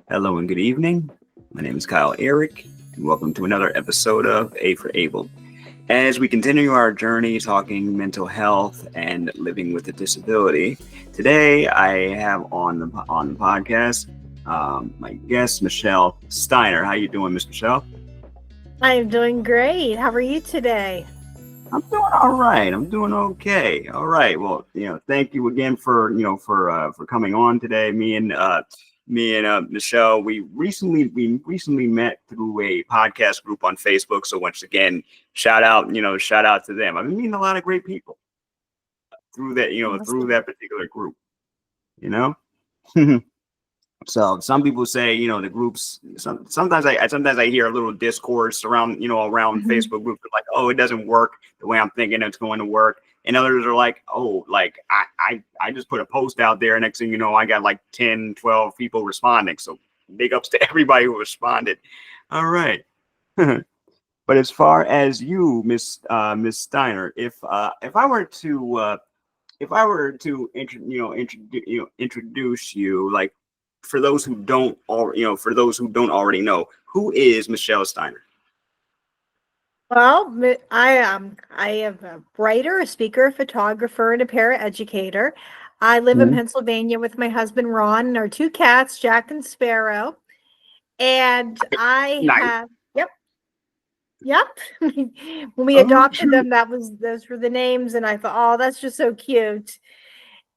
Hello and good evening. My name is Kyle Eric, and welcome to another episode of A for Able. As we continue our journey talking mental health and living with a disability, today I have on the podcast my guest Michelle Steiner. How you doing, Miss Michelle? I'm doing great. How are you today? I'm doing all right. I'm doing okay. All right. Well, thank you again for coming on today. Me and Michelle, we recently met through a podcast group on Facebook. So once again, shout out to them. I've been meeting a lot of great people through Awesome. that particular group. You know. So some people say, the groups. Sometimes I hear a little discourse around Mhm. Facebook groups like, oh, it doesn't work the way I'm thinking it's going to work, and others are like, oh, like I just put a post out there, and next thing you know, I got like 10, 12 people responding. So big ups to everybody who responded. All right. But as far as you, Miss Steiner, if I were to introduce you, like for those who don't already know, who is Michelle Steiner? Well, I am a writer, a speaker, a photographer, and a paraeducator. I live in Mhm. Pennsylvania with my husband Ron and our two cats, Jack and Sparrow. And I Nice. have, yep, yep. When we Oh, adopted them, those were the names, and I thought, oh, that's just so cute.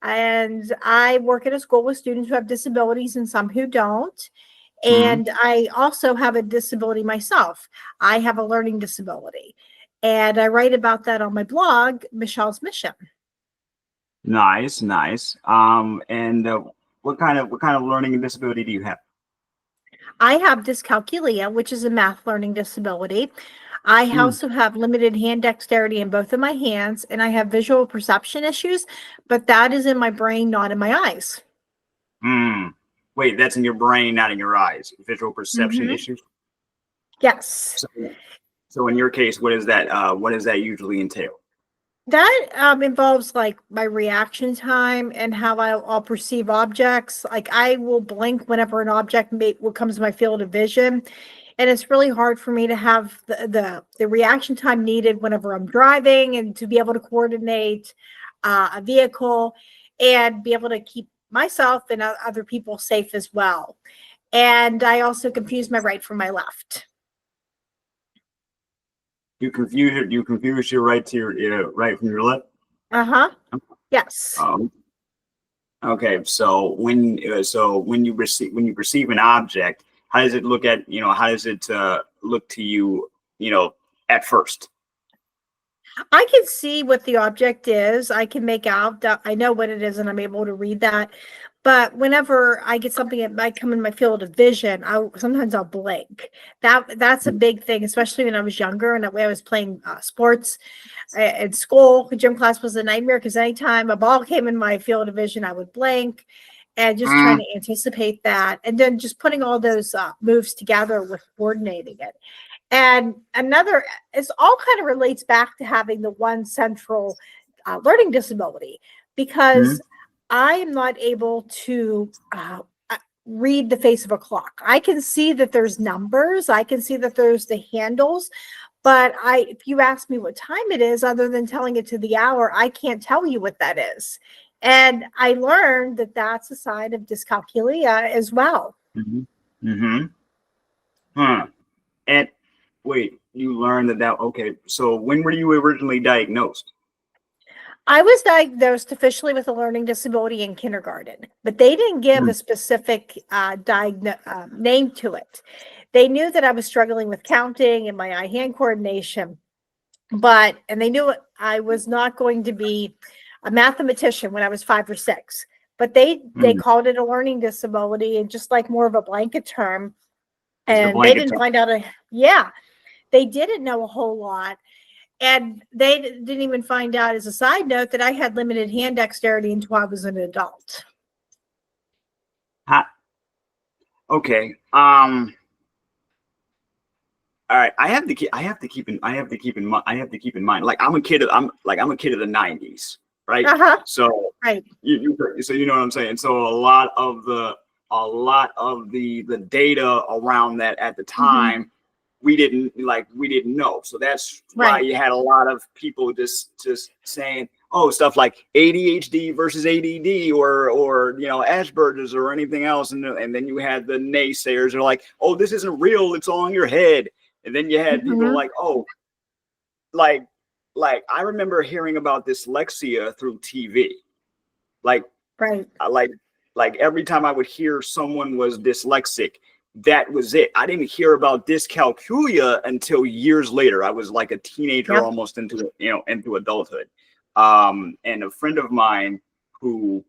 And I work at a school with students who have disabilities and some who don't. mhm. And I also have a disability myself. I have a learning disability. And I write about that on my blog, Michelle's Mission. Nice, nice. And what kind of learning and disability do you have? I have dyscalculia, which is a math learning disability. I Mm, also have limited hand dexterity in both of my hands, and I have visual perception issues, but that is in my brain, not in my eyes. mm. Wait, that's in your brain, not in your eyes. Visual perception Hmm. issues. Yes. So, so in your case, what is that? What does that usually entail? That involves like my reaction time and how I'll perceive objects. Like I will blink whenever an object what comes to my field of vision, and it's really hard for me to have the reaction time needed whenever I'm driving and to be able to coordinate a vehicle and be able to keep myself and other people safe as well. And I also confuse my right from my left. You confuse your right to your right from your left. Uh huh. Yes. Um, okay, so when you perceive an object, how does it look at how does it look to you at first? I can see what the object is. I can make out that I know what it is and I'm able to read that. But whenever I get something that might come in my field of vision, sometimes I'll blink. That's a big thing, especially when I was younger and I was playing sports in school. Gym class was a nightmare because anytime a ball came in my field of vision, I would blink and just trying Mm, to anticipate that. And then just putting all those moves together with coordinating it. And another, it's all kind of relates back to having the one central learning disability because mm, I am not able to read the face of a clock. I can see that there's numbers, I can see that there's the handles, but if you ask me what time it is, other than telling it to the hour, I can't tell you what that is. And I learned that that's a sign of dyscalculia as well. mhm, mhm. Huh. And wait, you learned that okay. So when were you originally diagnosed? I was diagnosed officially with a learning disability in kindergarten, but they didn't give Mm, a specific name to it. They knew that I was struggling with counting and my eye-hand coordination, and they knew I was not going to be a mathematician when I was 5 or 6. But they mm. called it a learning disability and just like more of a blanket term. Just a And they blanket didn't term. find out yeah, they didn't know a whole lot. And they didn't even find out, as a side note, that I had limited hand dexterity until I was an adult. Okay. All right. I have to keep in mind. Like I'm a kid of the '90s, right? Uh huh. So Right. so you know what I'm saying. So a lot of a lot of the data around that at the time, we didn't know. So that's why Right. you had a lot of people just saying, oh, stuff like ADHD versus ADD or Asperger's or anything else, and then you had the naysayers. They're like, oh, this isn't real, it's all in your head. And then you had people Mhm. like, oh, like I remember hearing about dyslexia through TV. Like Right. I like every time I would hear someone was dyslexic, that was it. I didn't hear about dyscalculia until years later. I was like a teenager, Yep. almost into adulthood. And a friend of mine who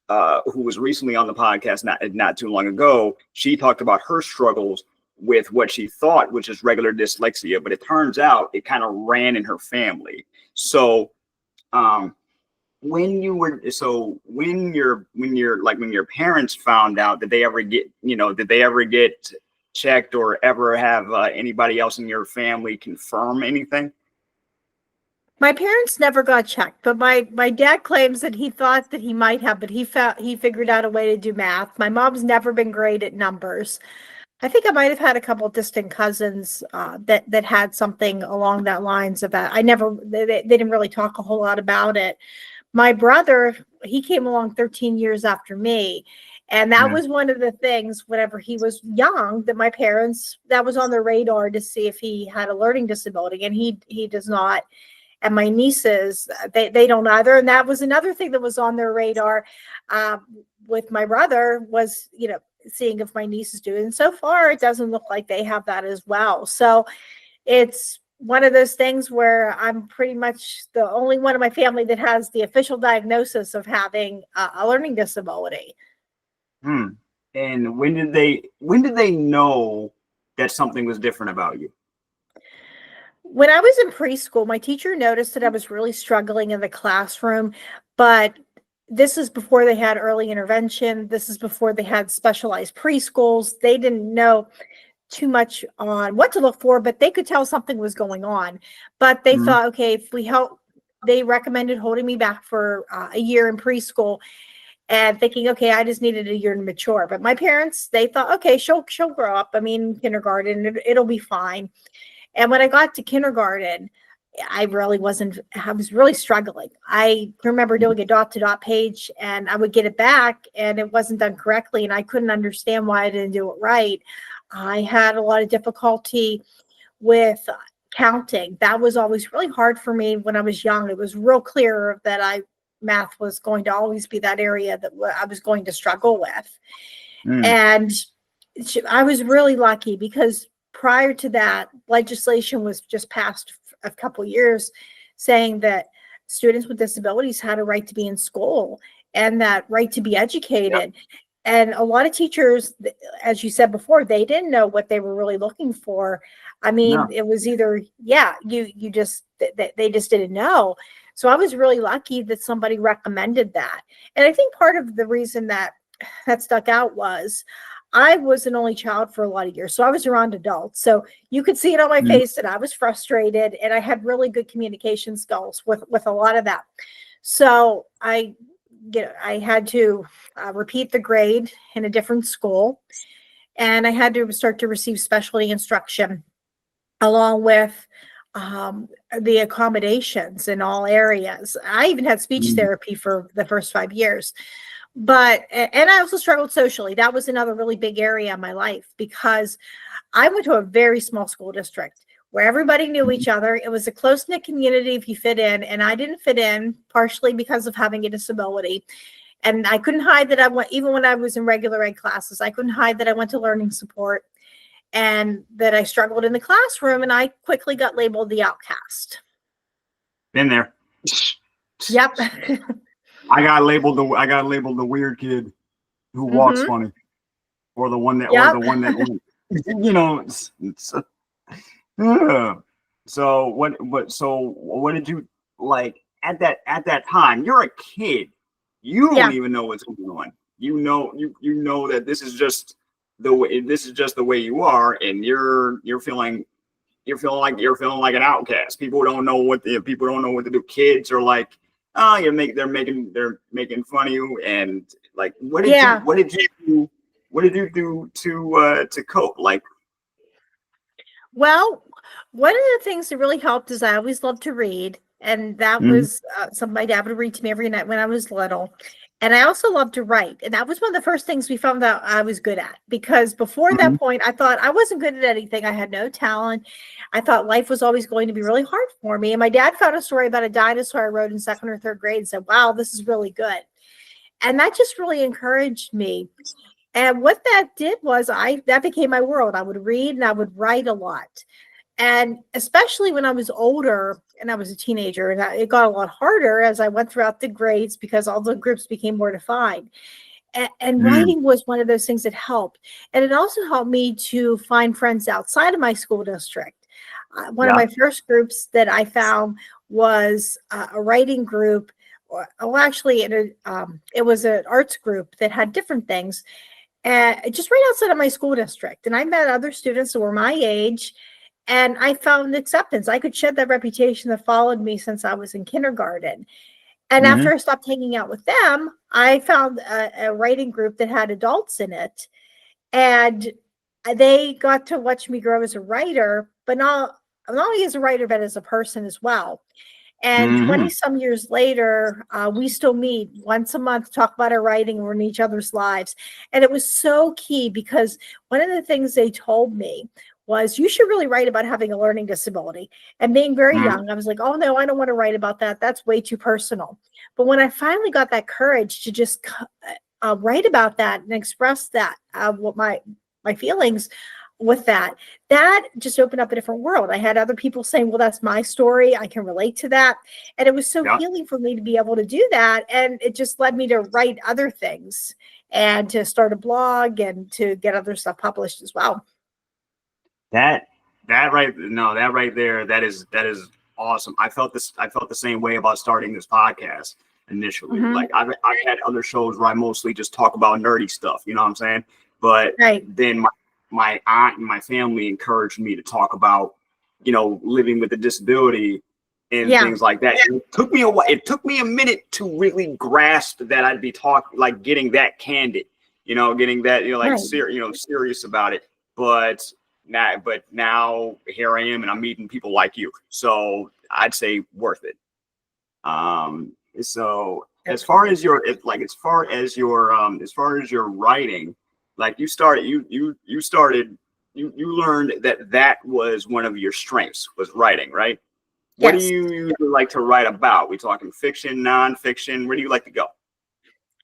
was recently on the podcast not too long ago, she talked about her struggles with what she thought was just regular dyslexia, but it turns out it kind of ran in her family. So um, when your parents found out, did they ever get checked or ever have anybody else in your family confirm anything? My parents never got checked, but my dad claims that he thought that he might have, but he figured out a way to do math. My mom's never been great at numbers. I think I might have had a couple of distant cousins that had something along that lines of that. They didn't really talk a whole lot about it. My brother, he came along 13 years after me. And that Yeah. was one of the things whenever he was young that my parents, that was on their radar to see if he had a learning disability. And he does not. And my nieces, they don't either. And that was another thing that was on their radar with my brother was, seeing if my nieces do. And so far, it doesn't look like they have that as well. So it's one of those things where I'm pretty much the only one in my family that has the official diagnosis of having a learning disability. Hmm. And when did they know that something was different about you? When I was in preschool, my teacher noticed that I was really struggling in the classroom, but this is before they had early intervention. This is before they had specialized preschools. They didn't know too much on what to look for, but they could tell something was going on. But they Mhm. thought, okay, if we help, they recommended holding me back for a year in preschool and thinking, okay, I just needed a year to mature. But my parents, they thought, okay, she'll grow up. I mean, kindergarten, it'll be fine. And when I got to kindergarten, I was really struggling. I remember doing a dot to dot page and I would get it back and it wasn't done correctly. And I couldn't understand why I didn't do it right. I had a lot of difficulty with counting. That was always really hard for me when I was young. It was real clear that math was going to always be that area that I was going to struggle with. Mm. And I was really lucky because prior to that, legislation was just passed a couple years saying that students with disabilities had a right to be in school and that right to be Yep. educated. And a lot of teachers, as you said before, they didn't know what they were really looking for. I mean, No. it was either, you just, they just didn't know. So I was really lucky that somebody recommended that. And I think part of the reason that stuck out was I was an only child for a lot of years. So I was around adults. So you could see it on my Mm. face that I was frustrated and I had really good communication skills with a lot of that. So I had to repeat the grade in a different school and I had to start to receive specialty instruction along with the accommodations in all areas. I even had speech Mm. therapy for the first 5 years. And I also struggled socially. That was another really big area in my life because I went to a very small school district where everybody knew each other. It was a close-knit community if you fit in, and I didn't fit in, partially because of having a disability. And I couldn't hide that I went, even when I was in regular ed classes, I couldn't hide that I went to learning support and that I struggled in the classroom, and I quickly got labeled the outcast. Been there. Yep. I got labeled the weird kid who walks Hmm. funny, or the one that Yep. it's yeah. So what did you like at that time? You're a kid. You don't Yeah. even know what's going on. You know that this is just the way you are, and you're feeling like an outcast. People don't know what to do. Kids are like, oh, they're making fun of you, and like, what did you Yeah. what did you what did you do to cope? Like, Well, one of the things that really helped is I always loved to read, and that mhm, was something my dad would read to me every night when I was little. And I also loved to write, and that was one of the first things we found out I was good at. Because before mhm, that point, I thought I wasn't good at anything. I had no talent. I thought life was always going to be really hard for me. And my dad found a story about a dinosaur I wrote in second or third grade and said, "Wow, this is really good." And that just really encouraged me. And what that did was that became my world. I would read and I would write a lot. And especially when I was older and I was a teenager, and it got a lot harder as I went throughout the grades because all the groups became more defined. And mm, writing was one of those things that helped. And it also helped me to find friends outside of my school district. One of yeah, my first groups that I found was a writing group. Well, actually, it was an arts group that had different things, just right outside of my school district. And I met other students that were my age, and I found acceptance. I could shed that reputation that followed me since I was in kindergarten. And mhm, after I stopped hanging out with them, I found a writing group that had adults in it. And they got to watch me grow as a writer, but not only as a writer, but as a person as well. And 20 mhm, some years later, we still meet once a month, talk about our writing, we're in each other's lives. And it was so key because one of the things they told me was, you should really write about having a learning disability. And being very mhm, young, I was like, oh no, I don't want to write about that. That's way too personal. But when I finally got that courage to just write about that and express that, what my feelings with that, that just opened up a different world. I had other people saying, well, that's my story, I can relate to that. And it was so yeah. healing for me to be able to do that. And it just led me to write other things and to start a blog and to get other stuff published as well. That that right no that right there, that is awesome. I felt the same way about starting this podcast initially. Hmm. Like I've had other shows where I mostly just talk about nerdy stuff, you know what I'm saying? But Right. then my aunt and my family encouraged me to talk about, living with a disability and Yeah. things like that. And it took me a while. It took me a minute to really grasp that I'd be like getting that candid, getting that, like Right. serious about it. But now here I am, and I'm meeting people like you. So I'd say worth it. So as far as your writing, like you learned that was one of your strengths, was writing, right? What do Yes. you usually like to write about? We talking fiction, nonfiction? Where do you like to go?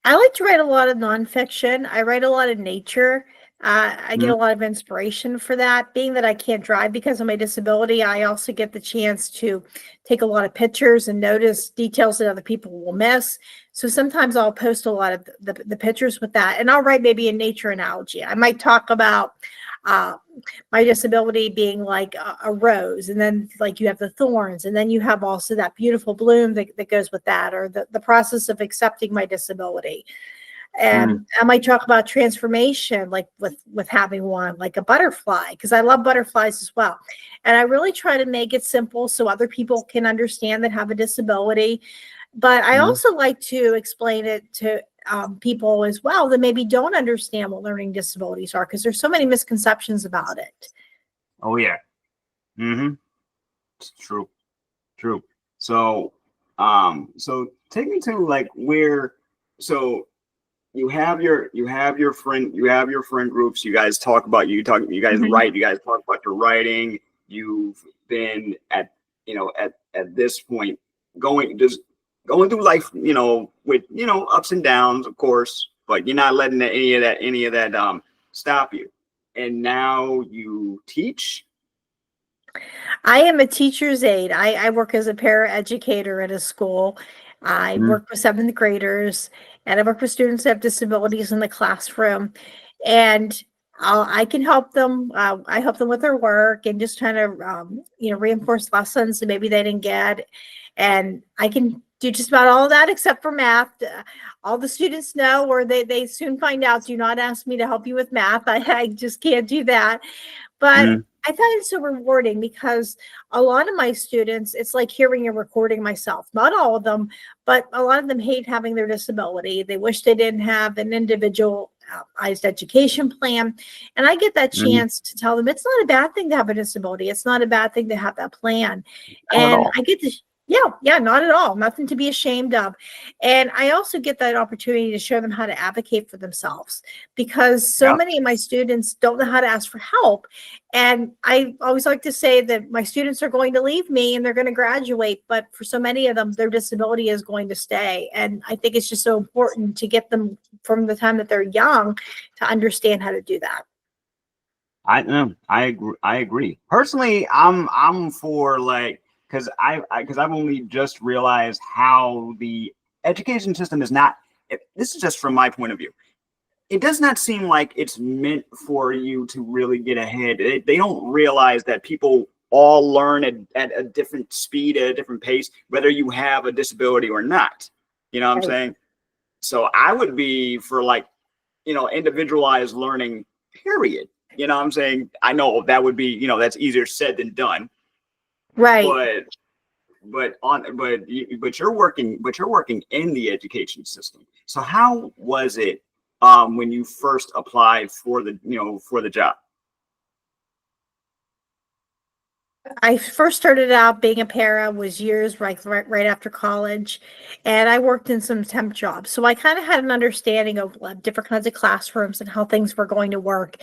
I like to write a lot of nonfiction. I write a lot of nature. I get Mm, a lot of inspiration for that. Being that I can't drive because of my disability, I also get the chance to take a lot of pictures and notice details that other people will miss. So sometimes I'll post a lot of the pictures with that, and I'll write maybe a nature analogy. I might talk about uh, my disability being like a rose, and then like you have the thorns, and then you have also that beautiful bloom that goes with that, or the process of accepting my disability. mm, And I might talk about transformation, like with having one, like a butterfly, because I love butterflies as well. And I really try to make it simple so other people can understand that have a disability. But I mm. also like to explain it to people as well that maybe don't understand what learning disabilities are, because there's so many misconceptions about it. Oh yeah. Mm-hmm. It's true. True. So, so take me to like where. So you have your friend groups. You guys talk about you guys Mhm. write. You guys talk about your writing. You've been at this point going through life, with ups and downs, of course, but you're not letting any of that stop you. And now you teach. I am a teacher's aide. I work as a paraeducator at a school. I Mm, work with seventh graders, and I work with students that have disabilities in the classroom. And I can help them. I help them with their work and just trying to, reinforce lessons that maybe they didn't get. And I can do just about all of that except for math. All the students know, or they soon find out, do not ask me to help you with math. I just can't do that. But mm, I thought it's so rewarding because a lot of my students, it's like hearing and recording myself. Not all of them, but a lot of them hate having their disability. They wish they didn't have an individual education plan. And I get that Mhm. chance to tell them it's not a bad thing to have a disability. It's not a bad thing to have that plan. Not at And all. I get to, yeah, not at all. Nothing to be ashamed of. And I also get that opportunity to show them how to advocate for themselves, because so Yeah. many of my students don't know how to ask for help. And I always like to say that my students are going to leave me and they're going to graduate, but for so many of them, their disability is going to stay. And I think it's just so important to get them from the time that they're young to understand how to do that. I agree. I agree. Personally, I'm for like, because I've only just realized how the education system is not. This is just from my point of view. It does not seem like it's meant for you to really get ahead. They don't realize that people all learn at a different speed, at a different pace, whether you have a disability or not. You know what I'm Right. saying? So I would be for like, individualized learning, period. You know what I'm saying? I know that would be, that's easier said than done, Right. but but you're working in the education system. So how was it when you first applied for the job? I first started out being a para was years right after college, and I worked in some temp jobs. So I kind of had an understanding of different kinds of classrooms and how things were going to work.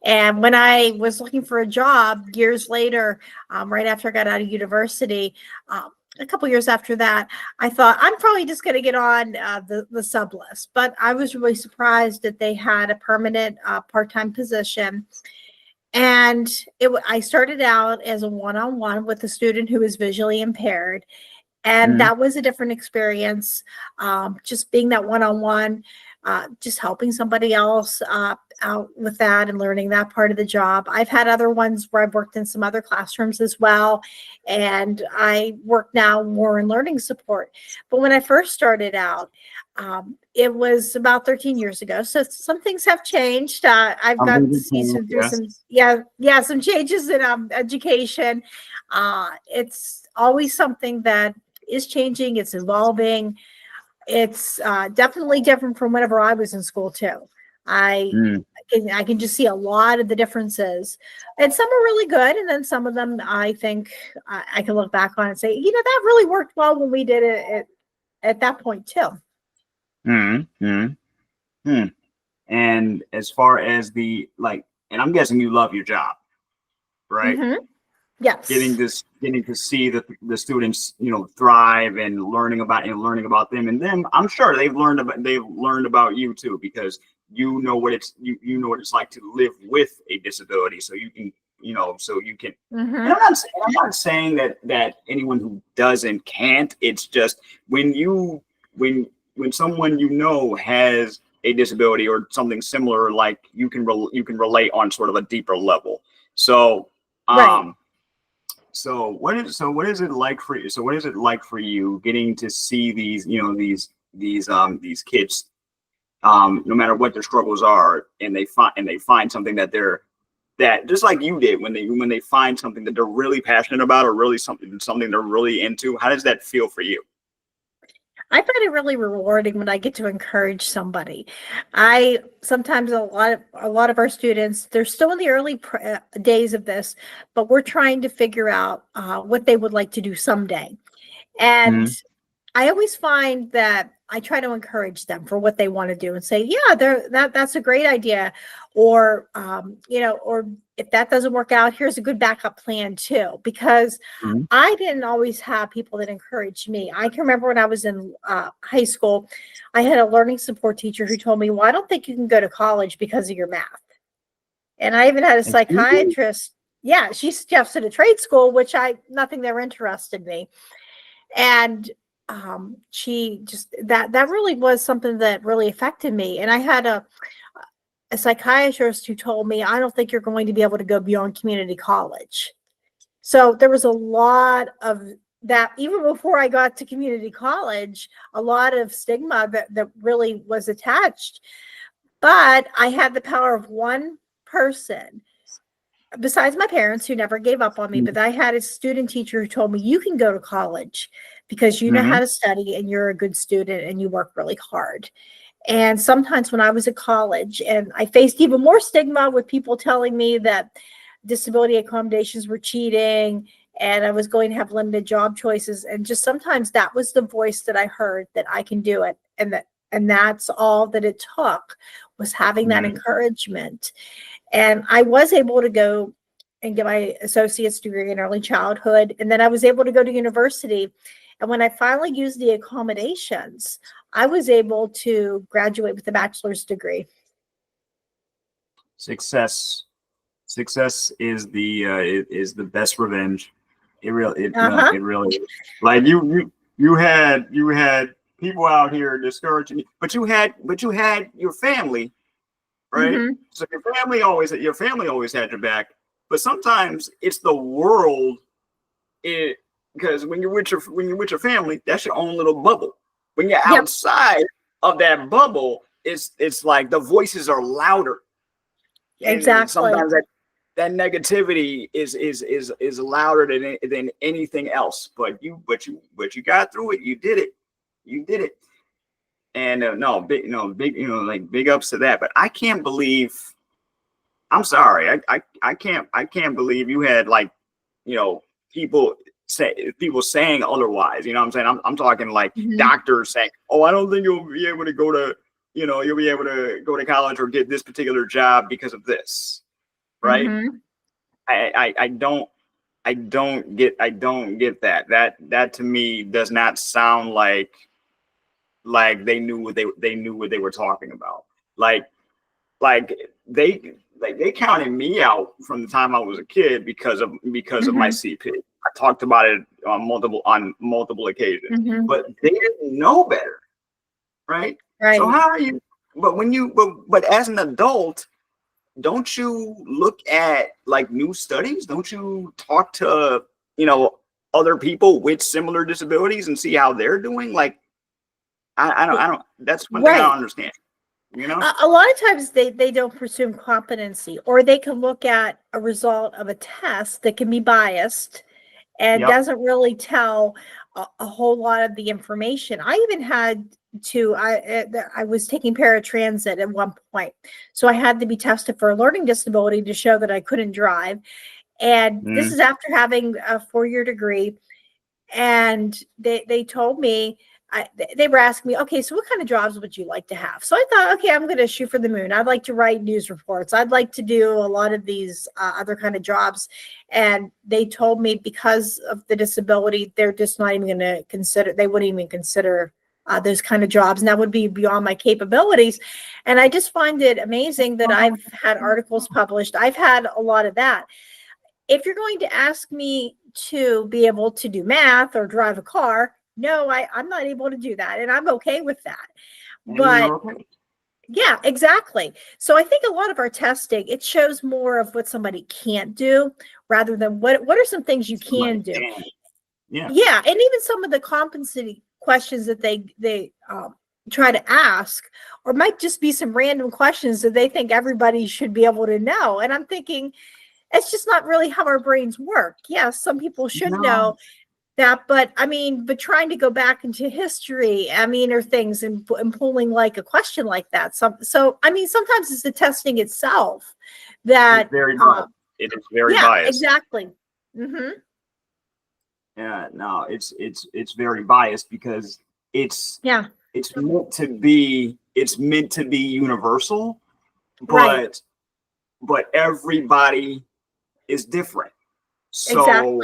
And when I was looking for a job years later, right after I got out of university, a couple years after that, I thought I'm probably just going to get on the sub list. But I was really surprised that they had a permanent part-time position. And I started out as a one-on-one with a student who was visually impaired. And Mm-hmm. that was a different experience. Just being that one-on-one, just helping somebody else out with that and learning that part of the job. I've had other ones where I've worked in some other classrooms as well. And I work now more in learning support. But when I first started out, it was about 13 years ago. So some things have changed. I've gotten to see through Yes. some, some changes in education. It's always something that is changing. It's evolving. It's definitely different from whenever I was in school too. I Mm. I can just see a lot of the differences, and some are really good, and then some of them I think I can look back on and say, that really worked well when we did it at that point too. Mm. Mm. Mm. And as far as and I'm guessing you love your job, right? Hmm. Yes. Getting to see the students thrive and learning about them and them. I'm sure they've learned about you too, because you know what it's like to live with a disability, so you can and Hmm. I'm not saying that anyone who doesn't can't. It's just when someone has a disability or something similar, like you can relate on sort of a deeper level. So Right. um what is it like for you? So what is it like for you getting to see these kids, no matter what their struggles are, and they find something that just like you did, when they find something that they're really passionate about, or really something they're really into. How does that feel for you? I find it really rewarding when I get to encourage somebody. I sometimes a lot of our students, they're still in the early days of this, but we're trying to figure out what they would like to do someday. And Mm-hmm. I always find that I try to encourage them for what they want to do and say, yeah, that's a great idea. Or, or if that doesn't work out, here's a good backup plan too. Because Mm-hmm. I didn't always have people that encouraged me. I can remember when I was in high school, I had a learning support teacher who told me, well, I don't think you can go to college because of your math. And I even had a psychiatrist. Yeah, she suggested a trade school, which nothing there interested me. And she just that really was something that really affected me. And I had a psychiatrist who told me, I don't think you're going to be able to go beyond community college. So there was a lot of that even before I got to community college, a lot of stigma that really was attached. But I had the power of one person besides my parents who never gave up on me, but I had a student teacher who told me, you can go to college because you know Mm-hmm. how to study and you're a good student and you work really hard. And sometimes when I was at college, and I faced even more stigma with people telling me that disability accommodations were cheating and I was going to have limited job choices. And just sometimes that was the voice that I heard, that I can do it. And that's all that it took, was having that encouragement. And I was able to go and get my associate's degree in early childhood. And then I was able to go to university. And when I finally used the accommodations, I was able to graduate with a bachelor's degree. Success is the best revenge. It really it really is. Like you had people out here discouraging you, but you had your family, right? So your family always had your back. But sometimes it's the world, because when you're with your family, that's your own little bubble. When you're outside of that bubble, it's like the voices are louder. And sometimes that negativity is louder than anything else. But you got through it. You did it. And big ups to that. But I can't believe. I'm sorry. I can't believe you had, like, people saying otherwise. You know what I'm saying? I'm talking like doctors saying, "Oh, I don't think you'll be able to go to college or get this particular job because of this." Right? I don't get that. That to me does not sound like they knew what they were talking about. Like they counted me out from the time I was a kid because of my CP. I talked about it on multiple occasions, but they didn't know better, right? Right. So how are you? But as an adult, don't you look at, like, new studies? Don't you talk to other people with similar disabilities and see how they're doing? Like, I don't. That's one thing I don't understand. A lot of times they don't presume competency, or they can look at a result of a test that can be biased and doesn't really tell a whole lot of the information. I even had to, I was taking paratransit at one point. So I had to be tested for a learning disability to show that I couldn't drive. And this is after having a 4-year degree. And they told me, they were asking me, okay, so what kind of jobs would you like to have? So I thought, okay, I'm going to shoot for the moon. I'd like to write news reports. I'd like to do a lot of these other kind of jobs. And they told me, because of the disability, they're just not even going to consider, they wouldn't even consider those kind of jobs. And that would be beyond my capabilities. And I just find it amazing that I've had articles published. I've had a lot of that. If you're going to ask me to be able to do math or drive a car, no, I'm not able to do that. And I'm okay with that. But yeah, exactly. So I think a lot of our testing, it shows more of what somebody can't do rather than what are some things you can do. Yeah. And even some of the competency questions that they try to ask, or might just be some random questions that they think everybody should be able to know. And I'm thinking, it's just not really how our brains work. Yes, some people should know that, but trying to go back into history, or things and pulling like a question like that. So sometimes it's the testing itself that it's very biased. It is very biased. Exactly. Yeah, no, it's very biased because it's meant to be universal, but everybody is different. So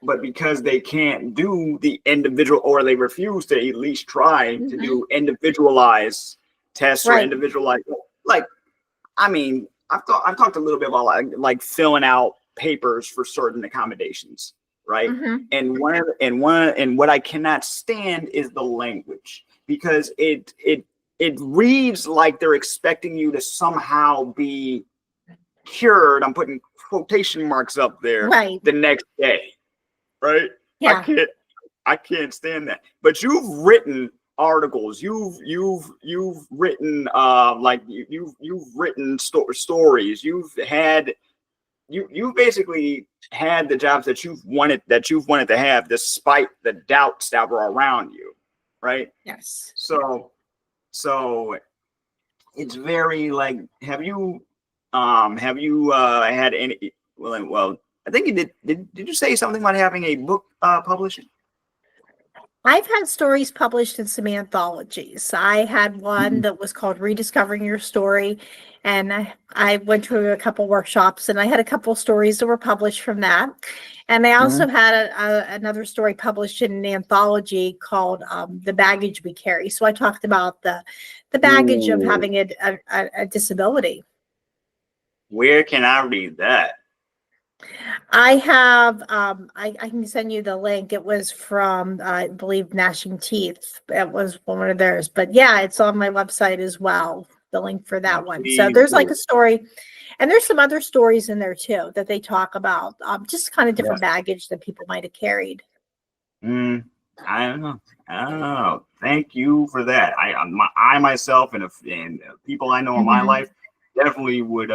but because they can't do the individual, or they refuse to at least try to do individualized tests or individualized, I've talked a little bit about like filling out papers for certain accommodations, right? And what I cannot stand is the language, because it reads like they're expecting you to somehow be cured, I'm putting quotation marks up there, the next day, right? I can't stand that. But you've written articles, you've written you've written stories, you've basically had the jobs that you've wanted to have, despite the doubts that were around you, right? Yes. So so it's very like, have you had any, well, I think you did you say something about having a book published? I've had stories published in some anthologies. I had one Mm, that was called Rediscovering Your Story, and I went to a couple workshops, and I had a couple stories that were published from that. And I also mm, had another story published in an anthology called The Baggage We Carry. So I talked about the baggage of ooh, having a disability. where can I read that? I have, I can send you the link. It was from, I believe, Gnashing Teeth. It was one of theirs. But yeah, it's on my website as well, the link for Yeah, that one. So please there's like do. a story, and there's some other stories in there too that they talk about, just kind of different Yes. baggage that people might have carried. Mm, I don't know. I don't know. Thank you for that. I myself and people I know in my Mhm. life definitely would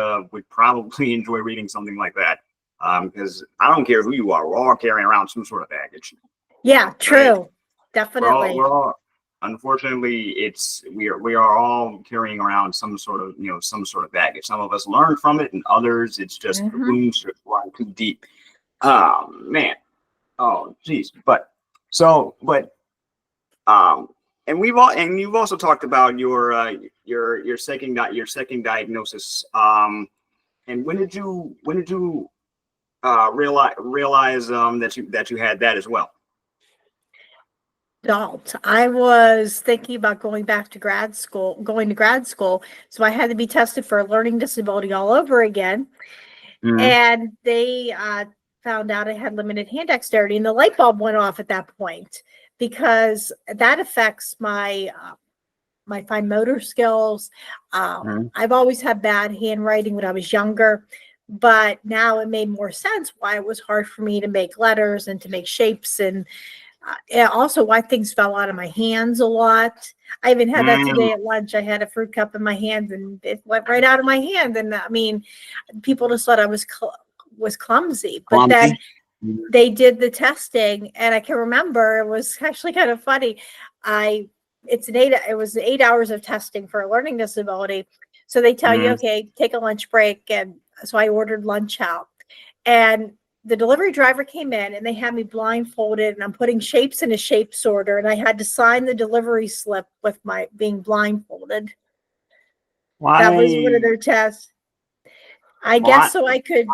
probably enjoy reading something like that. Because I don't care who you are, we're all carrying around some sort of baggage, Yeah, right? true. Definitely. We're all unfortunately we are all carrying around some sort of some sort of baggage. Some of us learn from it, and others it's just the Hmm. wounds just run too deep. Oh man. Oh geez. But um and you've also talked about your second diagnosis. And when did you realize that you had that as well? Adult. I was thinking about going to grad school. So I had to be tested for a learning disability all over again. Mm, And they found out I had limited hand dexterity, and the light bulb went off at that point because that affects my fine motor skills. mm, I've always had bad handwriting when I was younger, but now it made more sense why it was hard for me to make letters and to make shapes, and also why things fell out of my hands a lot. I even had that mm, today at lunch. I had a fruit cup in my hand and it went right out of my hand. And I mean, people just thought I was clumsy. But then clumsy. Mm, they did the testing, and I can remember it was actually kind of funny. I it was 8 hours of testing for a learning disability. So they tell you, mm. okay, take a lunch break. And so I ordered lunch out. And the delivery driver came in and they had me blindfolded, and I'm putting shapes in a shape sorter, and I had to sign the delivery slip with my being blindfolded. That was one of Why? their tests. I guess Why? so I could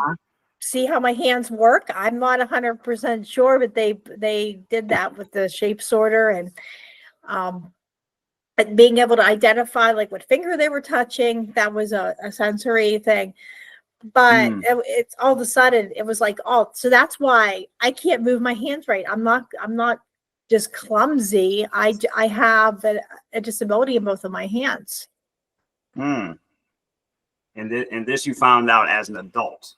see how my hands work. I'm not 100% sure, but they did that with the shape sorter, um and being able to identify like what finger they were touching. That was a sensory thing. But Mm, it's all of a sudden it was like, oh, so that's why I can't move my hands right. I'm not just clumsy. I have a disability in both of my hands. mm. And this you found out as an adult.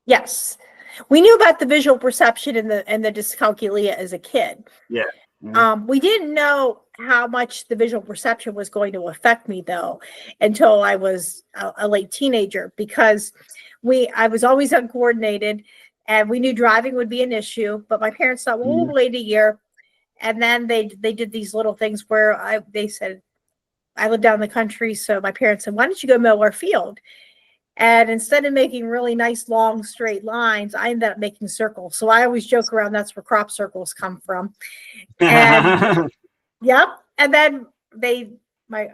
Yes. We knew about the visual perception and the dyscalculia as a kid. Yeah. Mm, We didn't know how much the visual perception was going to affect me though until I was a late teenager, because I was always uncoordinated, and we knew driving would be an issue, but my parents thought, well, mm, we'll wait a year. And then they did these little things where they said, I live down in the country, so my parents said, why don't you go mow our field? And instead of making really nice, long, straight lines, I ended up making circles. So I always joke around that's where crop circles come from. And mm. yep. And then my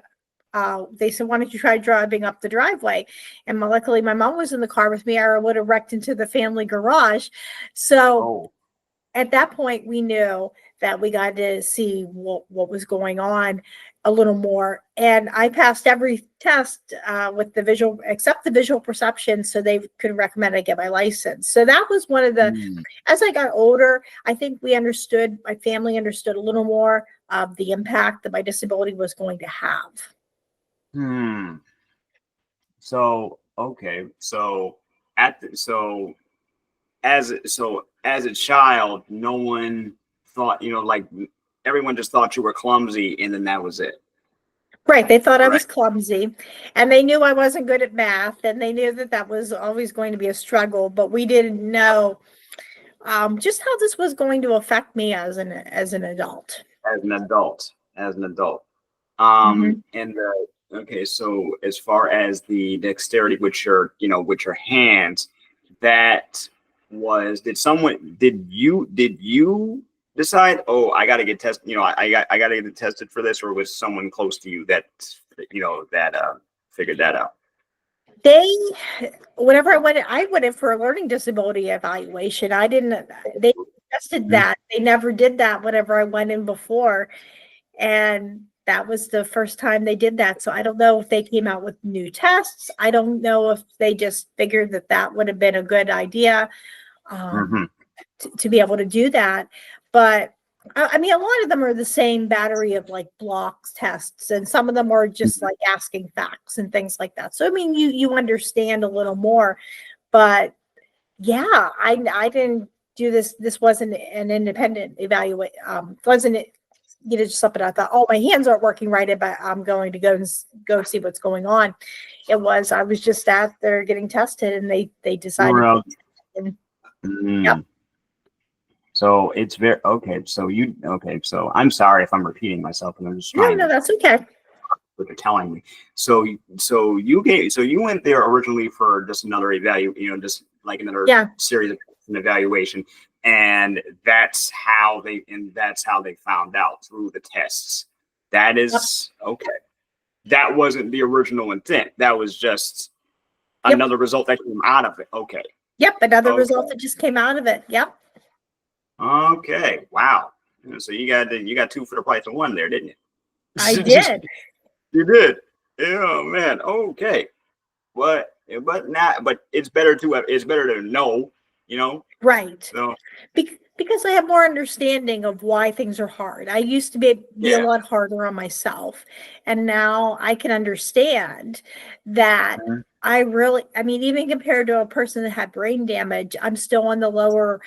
they said, why don't you try driving up the driveway? And luckily my mom was in the car with me, or I would have wrecked into the family garage. So Oh. at that point we knew that we got to see what was going on a little more. And I passed every test with the visual, except the visual perception, so they could recommend I get my license. So that was one of the, Mm, as I got older, I think my family understood a little more of the impact that my disability was going to have. hmm. So okay. So as a child, no one thought, like everyone just thought you were clumsy, and then that was it. Right. They thought I was Correct. clumsy, and they knew I wasn't good at math, and they knew that that was always going to be a struggle, but we didn't know just how this was going to affect me as an adult. As an adult. Mhm. And okay, so as far as the dexterity with your, with your hands, that was, did you decide, oh, I got to get tested, I got to get tested for this, or was someone close to you that, that figured that out? They, whenever I went in for a learning disability evaluation. I didn't, they tested Mhm. that. They never did that whenever I went in before. And that was the first time they did that. So I don't know if they came out with new tests. I don't know if they just figured that that would have been a good idea. Um, Mhm. to be able to do that. But I mean, a lot of them are the same battery of like blocks tests, and some of them are just like asking facts and things like that. So I mean, you understand a little more. But yeah, I didn't do this. This wasn't an independent evaluate. Wasn't it? You know, just something I thought, oh, my hands aren't working right, but I'm going to go and go see what's going on. It was, I was just out there getting tested, and they You were decided. out. And yep. Mm. So it's very okay. So I'm sorry if I'm repeating myself, and I'm just No, trying no, to that's okay. what you're telling me. So you went there originally for just another just like another Yeah. series of an evaluation, and that's how they found out through the tests. That Yep. is okay. That wasn't the original intent. That was just Yep. another result that came out of it. Okay. Yep. Another Okay. result that just came out of it. Yep. Okay. Wow. So you got two for the price of one there, didn't I you? did. You did. Yeah, man. Okay. But it's better to know, you know. Right. So Because I have more understanding of why things are hard. I used to be a yeah. lot harder on myself. And now I can understand that Mhm. I mean, even compared to a person that had brain damage, I'm still on the lower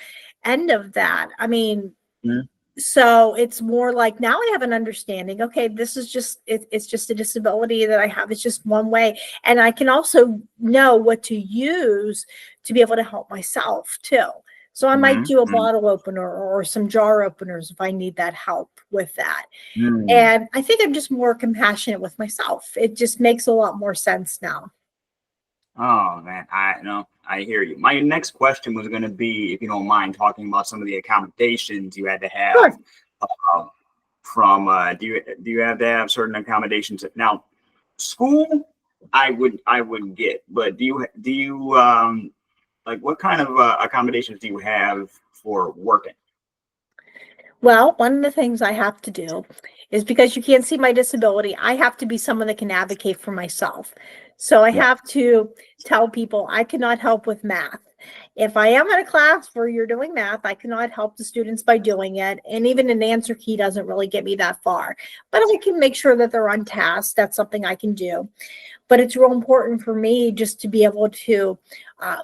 end of that. I mean, Mhm. so it's more like now I have an understanding. Okay, this is just it's just a disability that I have. It's just one way, and I can also know what to use to be able to help myself too. So I might Mhm. do a Mhm. bottle opener or some jar openers if I need that help with that. Mhm. And I think I'm just more compassionate with myself. It just makes a lot more sense now. Oh man, I know. I hear you. My next question was going to be, if you don't mind talking about some of the accommodations you had to have Sure. uh, from. Do you have to have certain accommodations? Now, school, I would get, but do you like what kind of accommodations do you have for working? Well, one of the things I have to do is because you can't see my disability, I have to be someone that can advocate for myself. So I Yeah. have to tell people I cannot help with math. If I am in a class where you're doing math, I cannot help the students by doing it. And even an answer key doesn't really get me that far. But I can make sure that they're on task. That's something I can do. But it's real important for me just to be able to uh,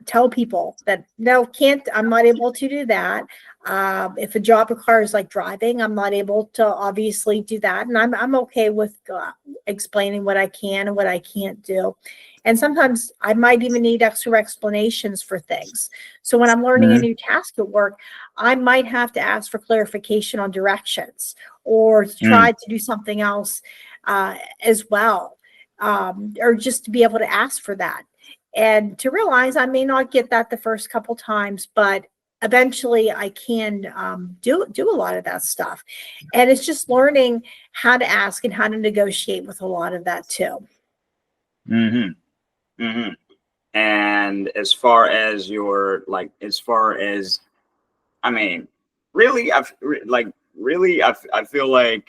tell people that no, can't, I'm not able to do that. If a job requires like driving, I'm not able to obviously do that. And I'm okay with explaining what I can and what I can't do. And sometimes I might even need extra explanations for things. So when I'm learning a Mhm. new task at work, I might have to ask for clarification on directions or to Mm. try to do something else as well, or just to be able to ask for that and to realize I may not get that the first couple times, but eventually I can do a lot of that stuff. And it's just learning how to ask and how to negotiate with a lot of that too. Mhm. Mhm. And as far as I mean, really, I feel like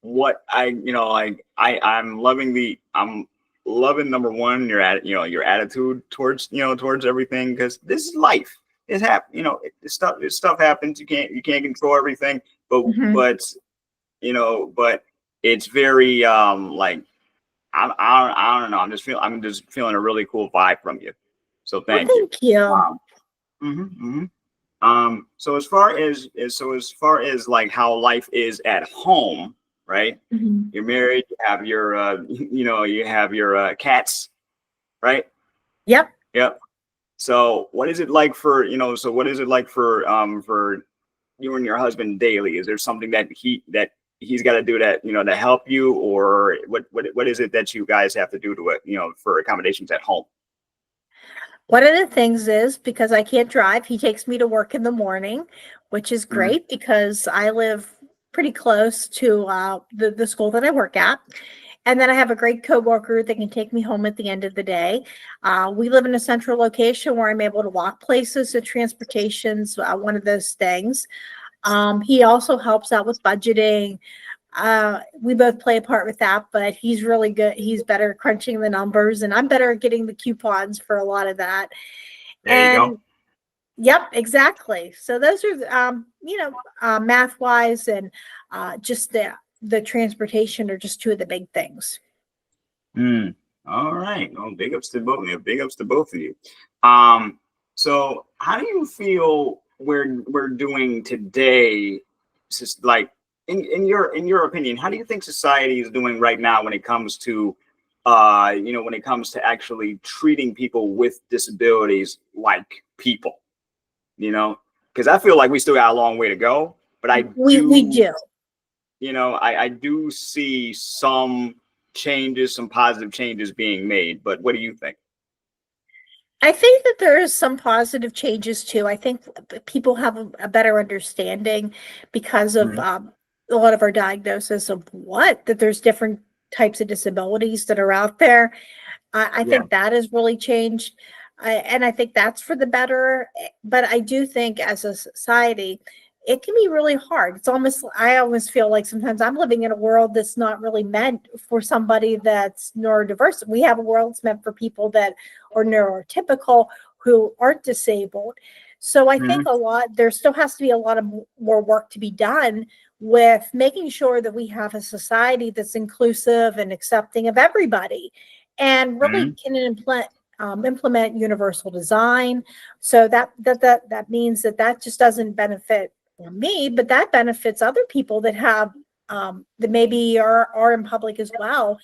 what I'm loving number one, your attitude towards everything, because this is life. This stuff happens. You can't control everything, but Mhm. but but it's very like I don't know. I'm just feeling a really cool vibe from you. So Well, thank you. thank you. Um, so as far as like how life is at home, right? Mhm. You're married, you have your cats, right? Yep. Yep. So what is it like for you and your husband daily? Is there something that he's got to do that, to help you, or what is it that you guys have to do to it, for accommodations at home? One of the things is, because I can't drive, he takes me to work in the morning, which is Mhm. great because I live pretty close to the school that I work at. And then I have a great coworker that can take me home at the end of the day. We live in a central location where I'm able to walk places, so transportation's one of those things. He also helps out with budgeting. We both play a part with that, but he's really good. He's better at crunching the numbers, and I'm better at getting the coupons for a lot of that. There you go. And yep, exactly. So those are, math wise and just the transportation are just two of the big things. All right. Well, big ups to both of you. Big ups to both of you. So how do you feel we're doing today? Just like in your opinion, how do you think society is doing right now when it comes to when it comes to actually treating people with disabilities like people? Because I feel like we still got a long way to go, but I We do, do. I do see some changes, some positive changes being made. But what do you think? I think that there is some positive changes too. I think people have a better understanding because of Mhm. a lot of our diagnosis of that there's different types of disabilities that are out there. I Yeah. think that has really changed. And I think that's for the better. But I do think as a society, it can be really hard. I almost feel like sometimes I'm living in a world that's not really meant for somebody that's neurodiverse. We have a world that's meant for people that are neurotypical who aren't disabled. So I think Mhm. there still has to be a lot of more work to be done with making sure that we have a society that's inclusive and accepting of everybody and really Mhm. can implement universal design. So that means that just doesn't benefit me, but that benefits other people that have that maybe are in public as well.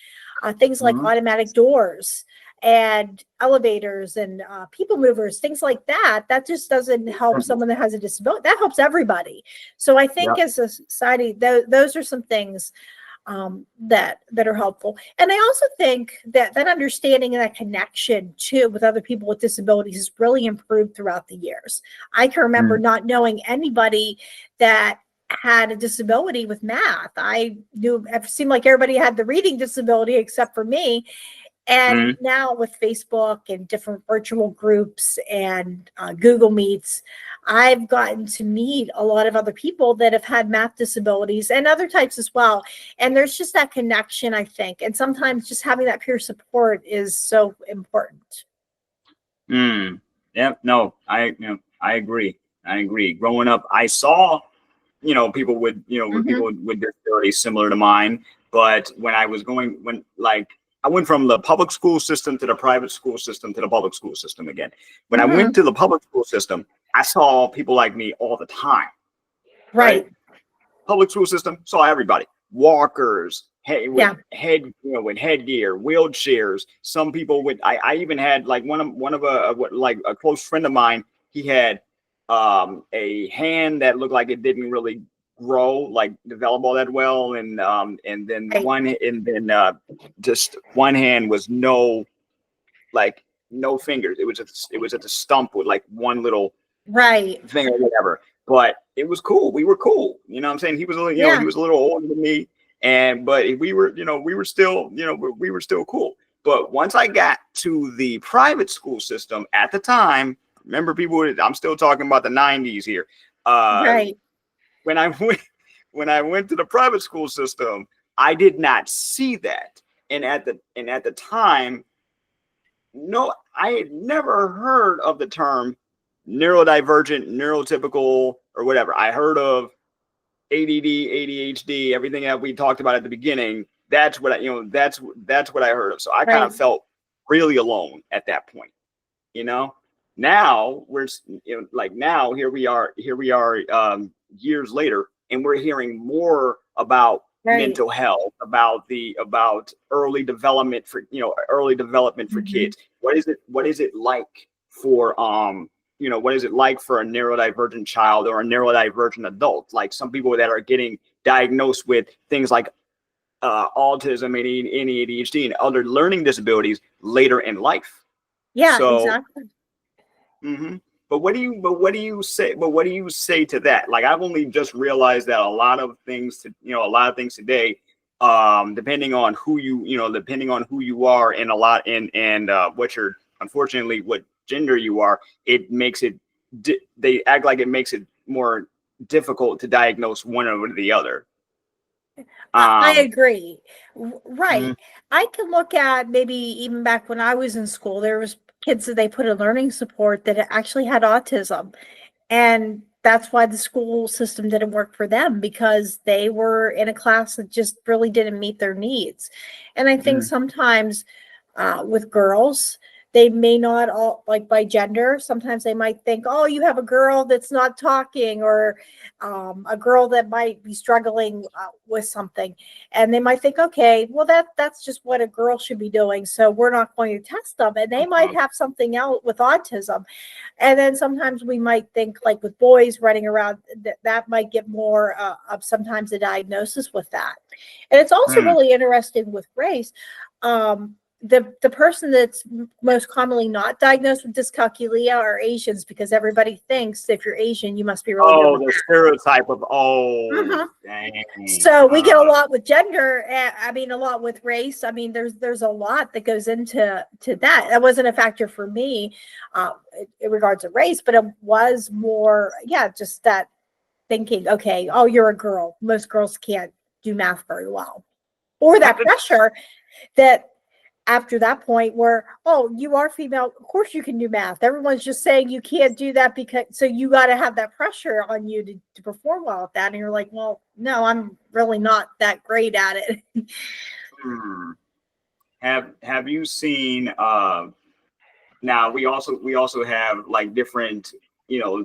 Things like Mhm. automatic doors and elevators and people movers, things like that. That just doesn't help Simple. someone that has a disability. That helps everybody. So I think Yep. as a society, those are some things that are helpful. And I also think that understanding and that connection too with other people with disabilities has really improved throughout the years. I can remember Mhm. not knowing anybody that had a disability with math. It seemed like everybody had the reading disability except for me. And Mhm. now with Facebook and different virtual groups and Google Meets, I've gotten to meet a lot of other people that have had math disabilities and other types as well. And there's just that connection, I think. And sometimes just having that peer support is so important. Mm. Yep. No, I agree. I agree. Growing up, I saw, people with, with Hmm. people with disabilities similar to mine. But I went from the public school system to the private school system to the public school system again. When I Hmm. went to the public school system, I saw people like me all the time, right? Right. Public school system saw everybody, walkers, hey, with Yeah. with headgear, wheelchairs. Some people with, I even had like a close friend of mine. He had a hand that looked like it didn't really grow, like develop all that well, and then Right. just one hand was no fingers. It was just a stump with like one little Right. thing or whatever. But it was cool. We were cool. You know what I'm saying? He was a little, he Yeah. was a little older than me. But we were still cool. But once I got to the private school system at the time, remember I'm still talking about the 90s here. Uh, Right. when I went when I went to the private school system, I did not see that. And at the time, no, I had never heard of the term neurodivergent, neurotypical, or whatever. I heard of ADD, ADHD, everything that we talked about at the beginning. That's what that's what I heard of. So I kind Right. of felt really alone at that point. You know, now now here we are years later, and we're hearing more about Right. mental health, about early development for Hmm. kids. What is it like for what is it like for a neurodivergent child or a neurodivergent adult? Like some people that are getting diagnosed with things like autism and ADHD and other learning disabilities later in life. Yeah, So, exactly. but what do you say? But what do you say to that? Like, I've only just realized that a lot of things today, depending on who depending on who you are, and what you're, unfortunately, what gender you are, it makes it. They act like it makes it more difficult to diagnose one over the other. I Um, agree. mm, Right. I can look at maybe even back when I was in school, there was kids that they put in learning support that actually had autism. And that's why the school system didn't work for them, because they were in a class that just really didn't meet their needs. And I think mm, sometimes with girls, they may not all, like by gender, sometimes they might think, oh, you have a girl that's not talking, or a girl that might be struggling with something. And they might think, okay, well, that's just what a girl should be doing, so we're not going to test them. And they might have something else with autism. And then sometimes we might think, like with boys running around, that might get more of sometimes a diagnosis with that. And it's also mm. really interesting with race. The person that's most commonly not diagnosed with dyscalculia are Asians, because everybody thinks if you're Asian, you must be really good Oh, with the stereotype of, math. dang. So we get a lot with gender. I mean, a lot with race. I mean, there's a lot that goes into that. That wasn't a factor for me in regards to race, but it was more, yeah, just that thinking, okay, oh, you're a girl. Most girls can't do math very well. Or But that the, pressure that after that point where, oh, you are female, of course you can do math. Everyone's just saying you can't do that, because so you got to have that pressure on you to perform well at that. And you're like, well, no, I'm really not that great at it. hmm. Have you seen now we also have like different,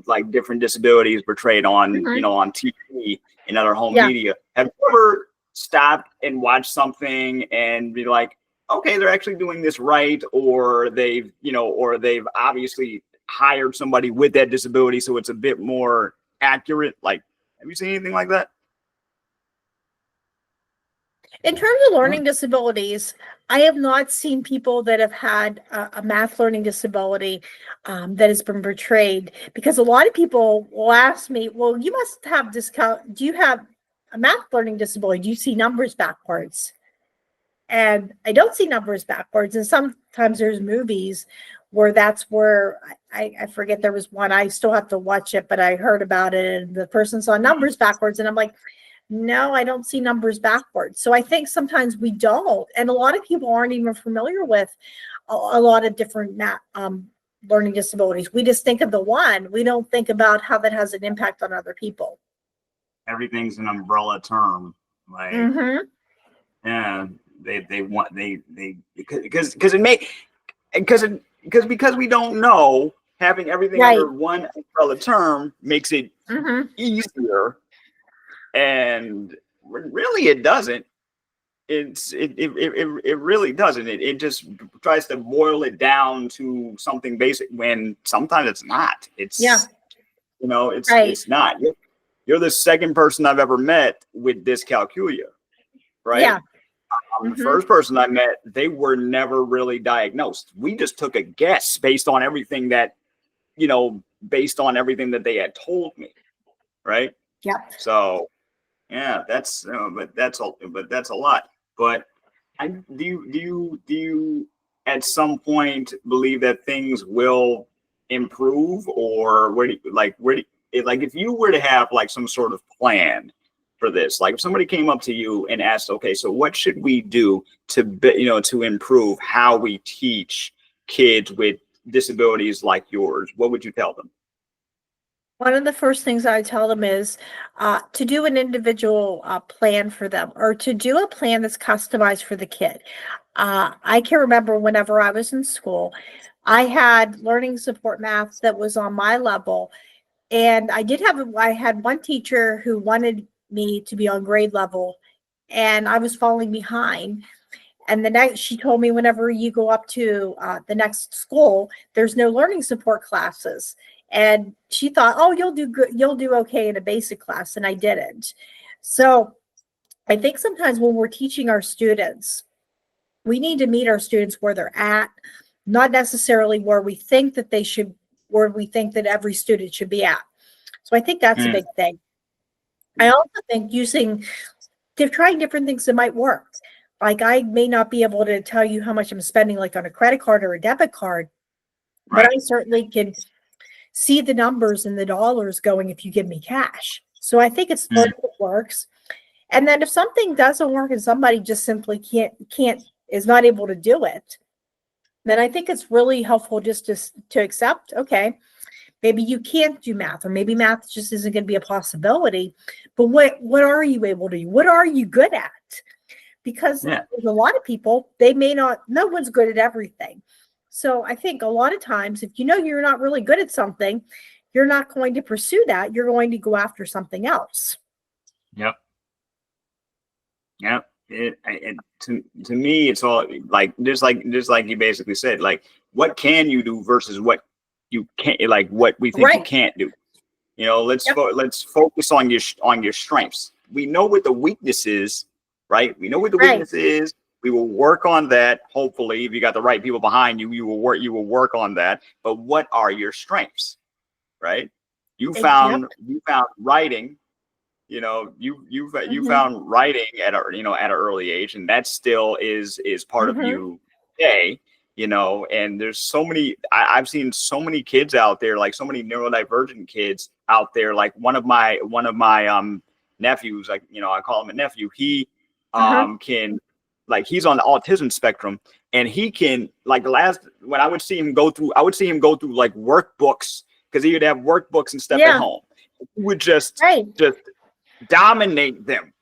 like different disabilities portrayed on, Mhm. on TV and other home Yeah. media. Have you ever stopped and watched something and be like, okay, they're actually doing this right, or they've obviously hired somebody with that disability, so it's a bit more accurate? Like, have you seen anything like that? In terms of learning disabilities, I have not seen people that have had a math learning disability that has been portrayed, because a lot of people will ask me, well, you must have do you have a math learning disability? Do you see numbers backwards? And I don't see numbers backwards. And sometimes there's movies where that's where I forget, there was one, I still have to watch it, but I heard about it and the person saw numbers backwards. And I'm like, no, I don't see numbers backwards. So I think sometimes we don't. And a lot of people aren't even familiar with a lot of different learning disabilities. We just think of the one. We don't think about how that has an impact on other people. Everything's an umbrella term. Like, Mm-hmm. yeah, they want they because it may because we don't know, having everything Right. under one umbrella term makes it Mm-hmm. easier, and really it doesn't. It really doesn't. It just tries to boil it down to something basic when sometimes it's not. Yeah. Right. It's not. You're the second person I've ever met with dyscalculia, right? Yeah. The Mm-hmm. first person I met, they were never really diagnosed. We just took a guess based on everything that they had told me, right? Yep. So yeah, that's a lot. But do you at some point believe that things will improve, or like if you were to have like some sort of plan for this, like if somebody came up to you and asked, okay, so what should we do to improve how we teach kids with disabilities like yours, what would you tell them? One of the first things I tell them is to do an individual plan for them, or to do a plan that's customized for the kid. I can remember whenever I was in school, I had learning support math that was on my level. And I had one teacher who wanted me to be on grade level, and I was falling behind. And the next, she told me, whenever you go up to the next school, there's no learning support classes. And she thought, oh, you'll do good, you'll do okay in a basic class, and I didn't. So I think sometimes when we're teaching our students, we need to meet our students where they're at, not necessarily where we think that they should, where we think that every student should be at. So I think that's a Mm, big thing. I also think they're trying different things that might work. Like I may not be able to tell you how much I'm spending like on a credit card or a debit card, but right. I certainly can see the numbers and the dollars going if you give me cash. So I think it's Mm, learning what works. And then if something doesn't work and somebody just simply is not able to do it, then I think it's really helpful just to accept, okay, maybe you can't do math, or maybe math just isn't going to be a possibility. But what are you able to do? What are you good at? Because yeah. there's a lot of people, they may not, no one's good at everything. So I think a lot of times, if you know you're not really good at something, you're not going to pursue that. You're going to go after something else. Yep. Yep. To me, it's all like just like you basically said, like what can you do versus what you can't, like what we think you Right. can't do. You know, Yep. let's focus on your strengths. We know what the weakness is, right? We know what the Right. weakness is. We will work on that. Hopefully, if you got the right people behind you, you will work on that. But what are your strengths, right? Yep. You found writing. You know, you Hmm. found writing at a at an early age, and that still is part of Hmm. you today. You know, and there's so many. I've seen so many kids out there, like so many neurodivergent kids out there. Like one of my nephews, like I call him a nephew. He Uh-huh. can, like, he's on the autism spectrum, and he can, like, the last when I would see him go through, I would see him go through like workbooks, because he would have workbooks and stuff at Yeah. home. He would just Right. dominate them.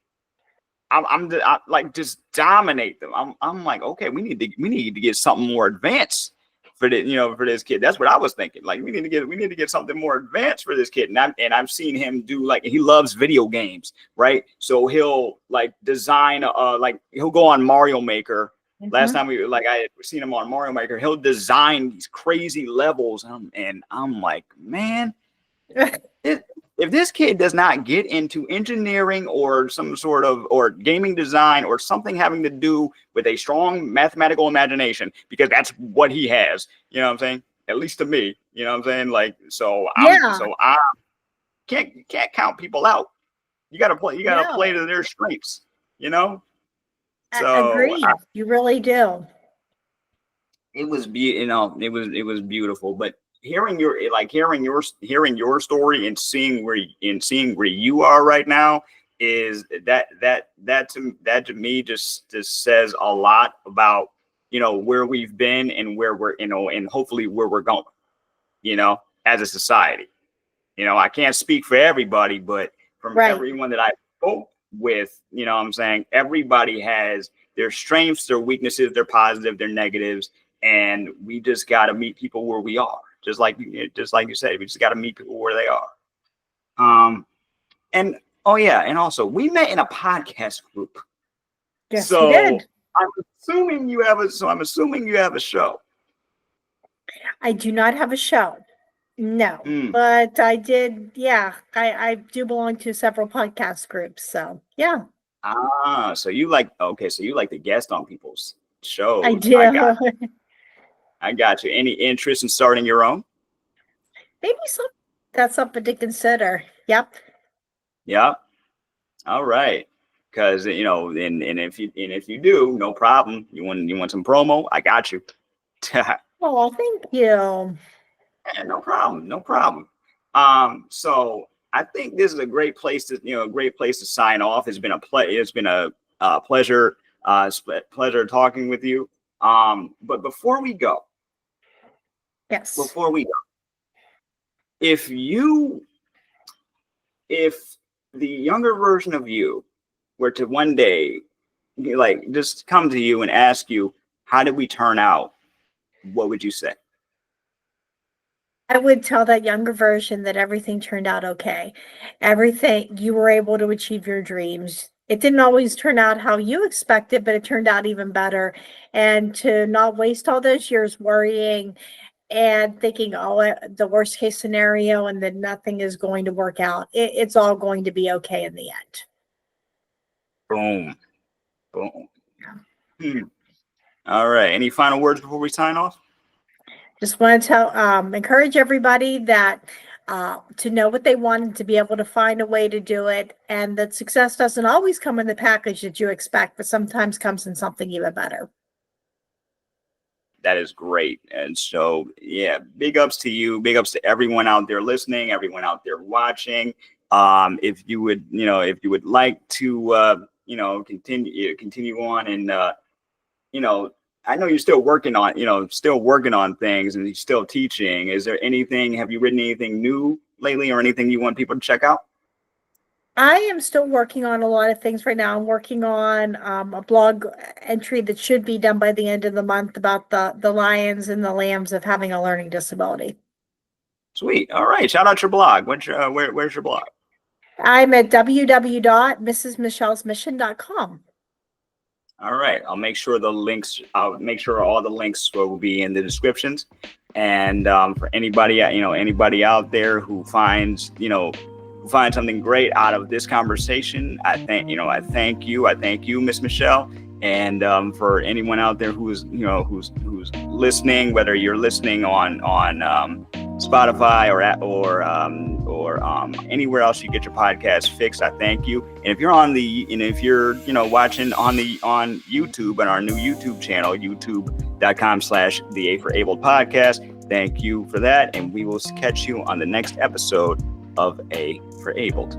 Like, just dominate them. I'm like, okay, we need to get something more advanced for the, for this kid. That's what I was thinking. Like, we need to get something more advanced for this kid. And I've seen him do, like, he loves video games, right? So he'll like design like he'll go on Mario Maker. Last Hmm. time I had seen him on Mario Maker, he'll design these crazy levels, and I'm like, man, if this kid does not get into engineering or some sort of, or gaming design or something having to do with a strong mathematical imagination, because that's what he has, you know what I'm saying? At least to me, you know what I'm saying? Like, Yeah. I can't count people out. You gotta play No. to their strengths, you know? So Agreed. You really do. it was it was beautiful. But hearing your story and seeing where you are right now, is that to me just says a lot about where we've been and where we're, and hopefully where we're going, as a society. I can't speak for everybody, but from Right. everyone that I spoke with, what I'm saying, everybody has their strengths, their weaknesses, their positive, their negatives, and we just got to meet people where we are. Just like you said, we just got to meet people where they are. Um, and oh yeah, and also we met in a podcast group. Yes, we So did. I'm assuming you have a show. I do not have a show. No, Mm. but I did. Yeah, I do belong to several podcast groups. So yeah, So so you like to guest on people's I shows. do. I got you. Any interest in starting your own? Maybe that's something to consider. Yep. Yeah. All right. Because and if you do, no problem. You want some promo? I got you. Yeah, Oh, thank you. no problem. No problem. So I think this is a great place to a great place to sign off. It's been a pleasure pleasure talking with you. But Yes. before we go, if you if the younger version of you were to one day, like, just come to you and ask you, how did we turn out, what would you say? I would tell that younger version that everything turned out okay. Everything, you were able to achieve your dreams. It didn't always turn out how you expected, but it turned out even better. And to not waste all those years worrying and thinking, oh, the worst case scenario, and then nothing is going to work out. It's all going to be okay in the end. Boom. Boom. All right. Any final words before we sign off? Just want to encourage everybody that to know what they want and to be able to find a way to do it, and that success doesn't always come in the package that you expect, but sometimes comes in something even better. That is great. And so, yeah, big ups to you. Big ups to everyone out there listening, everyone out there watching. If you would like to, continue on and, I know you're still working on things and you're still teaching. Is there anything, have you written anything new lately or anything you want people to check out? I am still working on a lot of things right now. I'm working on a blog entry that should be done by the end of the month about the lions and the lambs of having a learning disability. Sweet. All right. Shout out your blog. Where's your blog? I'm at www.mrsmichellesmission.com. All right. I'll make sure all the links will be in the descriptions. And for anybody out there who finds something great out of this conversation, I thank you, Miss Michelle. And for anyone out there who's listening, whether you're listening on Spotify or anywhere else you get your podcast fixed, I thank you. And if you're watching on YouTube and our new YouTube channel, youtube.com/the A for Abled podcast, thank you for that. And we will catch you on the next episode of A for Abled.